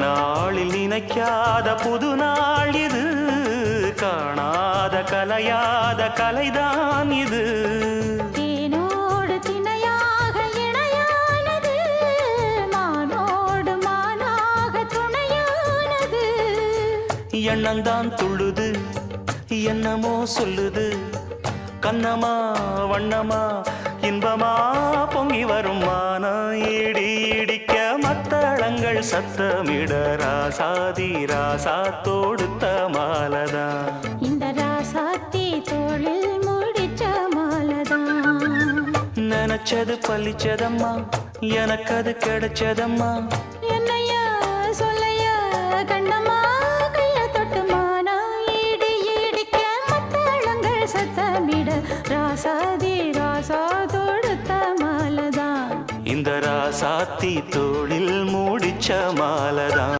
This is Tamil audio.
நாளில் நினைக்காத புது நாள் இது, காணாத கலையாத கலைதான் இது. தேனோடு திணையாக இணையானது, மானோடு மானாக துணையானது. எண்ணந்தான் துள்ளுது என்னமோ சொல்லுது, கண்ணமா வண்ணமா இன்பமா பொங்கி வரும் மான இடி இடிக்க மத்தளங்கள் சத்தமிட ராசாதி ராசா தொடுத்த மாலதான். இந்த ராசாத்தி தோளில் முடிச்ச மாலதான். நினைச்சது பழிச்சதம்மா, எனக்கு அது கிடைச்சதம்மா. என்னையா சொல்லையா கண்ணம்மா, கைய தொட்டு மானா இடி இடிக்க மத்தளங்கள் சத்தமிட ராசாதி ராசா தொடுத்த மாலதான். இந்த ராசாத்தி தோளில் மூடிச்ச மாலதான்.